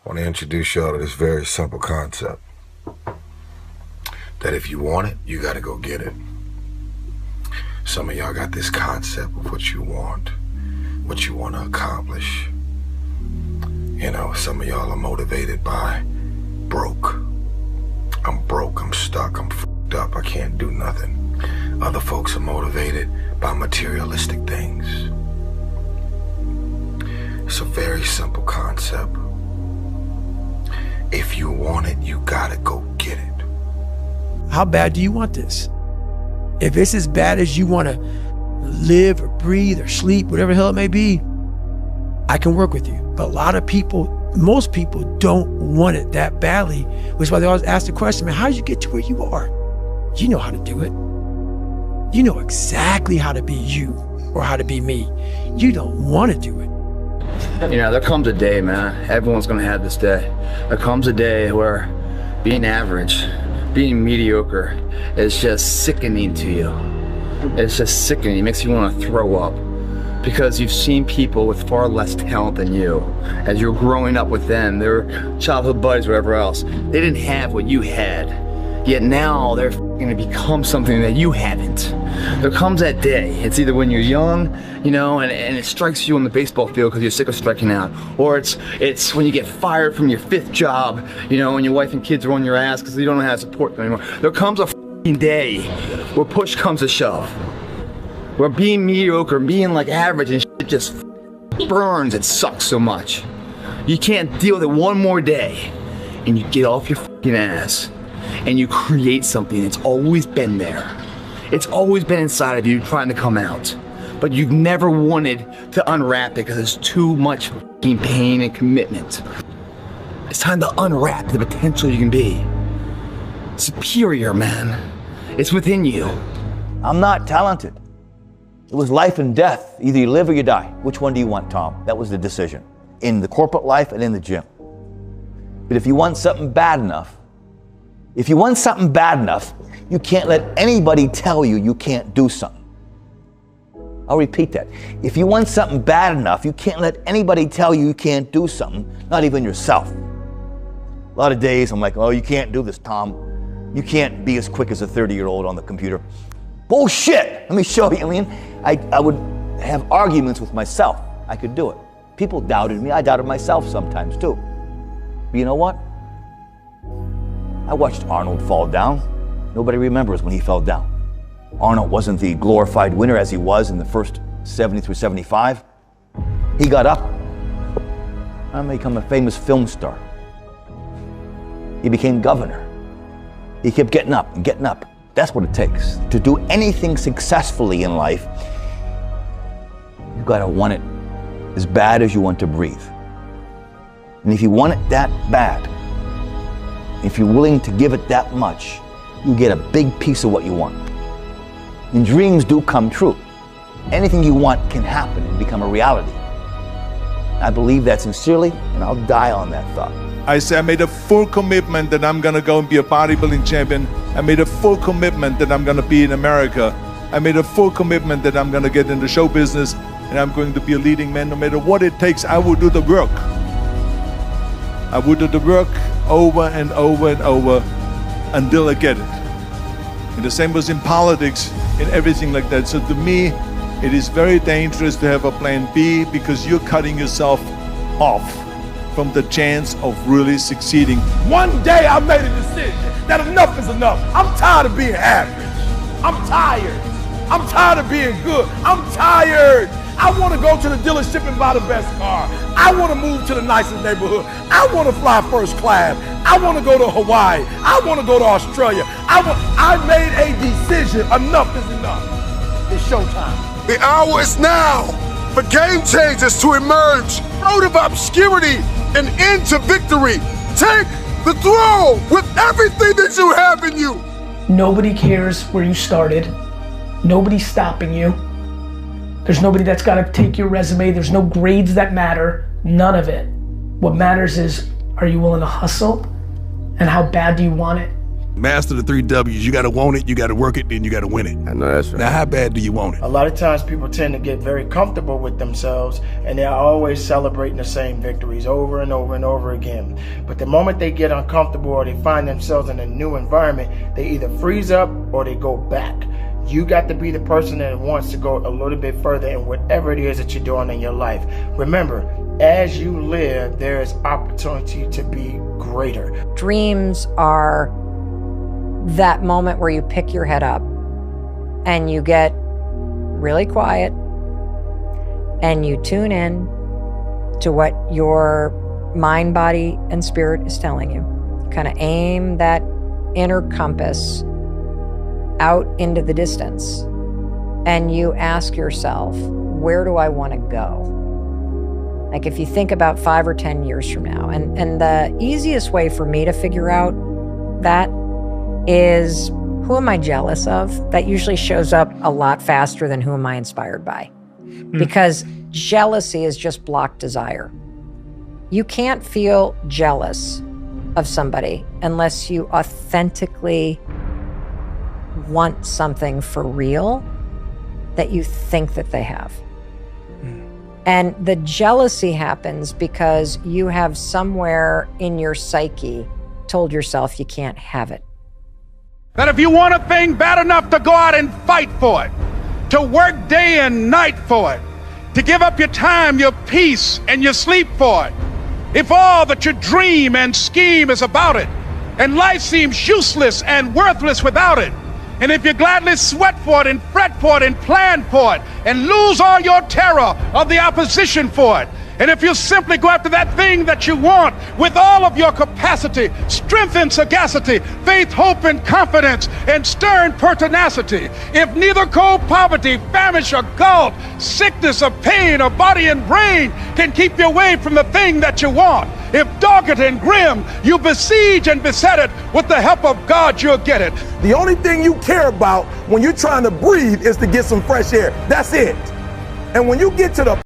I want to introduce y'all to this very simple concept. That if you want it, you got to go get it. Some of y'all got this concept of what you want to accomplish. You know, some of y'all are motivated by broke. I'm broke, I'm stuck, I'm fucked up, I can't do nothing. Other folks are motivated by materialistic things. It's a very simple concept. If you want it, you gotta go get it. How bad do you want this? If it's as bad as you want to live or breathe or sleep, whatever the hell it may be, I can work with you. But a lot of people, most people don't want it that badly, which is why they always ask the question, man, how did you get to where you are? You know how to do it. You know exactly how to be you or how to be me. You don't want to do it. You know, there comes a day, man, everyone's gonna have this day. There comes a day where being average, being mediocre is just sickening to you. It's just sickening, it makes you want to throw up. Because you've seen people with far less talent than you. As you're growing up with them, their childhood buddies, whatever else, they didn't have what you had. Yet now they're gonna become something that you haven't. There comes that day, it's either when you're young, you know, and it strikes you on the baseball field because you're sick of striking out, or it's when you get fired from your 5th job, you know, and your wife and kids are on your ass because you don't know how to support them anymore. There comes a day where push comes to shove, where being mediocre, being like average and shit just burns and sucks so much. You can't deal with it one more day, and you get off your fucking ass and you create something that's always been there. It's always been inside of you trying to come out, but you've never wanted to unwrap it because it's too much fucking pain and commitment. It's time to unwrap the potential you can be. Superior, man. It's within you. I'm not talented. It was life and death. Either you live or you die. Which one do you want, Tom? That was the decision. In the corporate life and in the gym. But if you want something bad enough, you can't let anybody tell you you can't do something. I'll repeat that. If you want something bad enough, you can't let anybody tell you you can't do something, not even yourself. A lot of days I'm like, oh, you can't do this, Tom. You can't be as quick as a 30-year-old on the computer. Bullshit! Let me show you. I mean, I would have arguments with myself. I could do it. People doubted me. I doubted myself sometimes too. But you know what? I watched Arnold fall down. Nobody remembers when he fell down. Arnold wasn't the glorified winner as he was in the first 70 through 75. He got up and became a famous film star. He became governor. He kept getting up and getting up. That's what it takes. To do anything successfully in life, you gotta want it as bad as you want to breathe. And if you want it that bad, if you're willing to give it that much, you get a big piece of what you want. And dreams do come true. Anything you want can happen and become a reality. I believe that sincerely, and I'll die on that thought. I say I made a full commitment that I'm gonna go and be a bodybuilding champion. I made a full commitment that I'm gonna be in America. I made a full commitment that I'm gonna get into show business and I'm going to be a leading man. No matter what it takes, I will do the work. I will do the work over and over and over until I get it. And the same was in politics and everything like that. So to me, it is very dangerous to have a plan B because you're cutting yourself off from the chance of really succeeding. One day I made a decision that enough is enough. I'm tired of being average. I'm tired. I'm tired of being good. I'm tired. I want to go to the dealership and buy the best car. I want to move to the nicest neighborhood. I want to fly first class. I want to go to Hawaii. I want to go to Australia. I made a decision. Enough is enough. It's showtime. The hour is now for game changers to emerge out of obscurity and into victory. Take the throne with everything that you have in you. Nobody cares where you started. Nobody's stopping you. There's nobody that's got to take your resume. There's no grades that matter. None of it. What matters is, are you willing to hustle? And how bad do you want it? Master the 3 W's. You got to want it, you got to work it, then you got to win it. I know that's right. Now, how bad do you want it? A lot of times people tend to get very comfortable with themselves and they're always celebrating the same victories over and over and over again. But the moment they get uncomfortable or they find themselves in a new environment, they either freeze up or they go back. You got to be the person that wants to go a little bit further in whatever it is that you're doing in your life. Remember, as you live, there is opportunity to be greater. Dreams are that moment where you pick your head up and you get really quiet and you tune in to what your mind, body, and spirit is telling you. Kind of aim that inner compass out into the distance and you ask yourself, where do I want to go? Like if you think about 5 or 10 years from now, and the easiest way for me to figure out that is, who am I jealous of? That usually shows up a lot faster than who am I inspired by? Because jealousy is just blocked desire. You can't feel jealous of somebody unless you authentically want something for real that you think that they have. And the jealousy happens because you have somewhere in your psyche told yourself you can't have it. That if you want a thing bad enough to go out and fight for it, to work day and night for it, to give up your time, your peace, and your sleep for it, if all that you dream and scheme is about it, and life seems useless and worthless without it, and if you gladly sweat for it and fret for it and plan for it and lose all your terror of the opposition for it, and if you simply go after that thing that you want with all of your capacity, strength and sagacity, faith, hope and confidence, and stern pertinacity, if neither cold poverty, famish or gulf, sickness or pain or body and brain can keep you away from the thing that you want, if dogged and grim you besiege and beset it, with the help of God you'll get it. The only thing you care about when you're trying to breathe is to get some fresh air. That's it. And when you get to the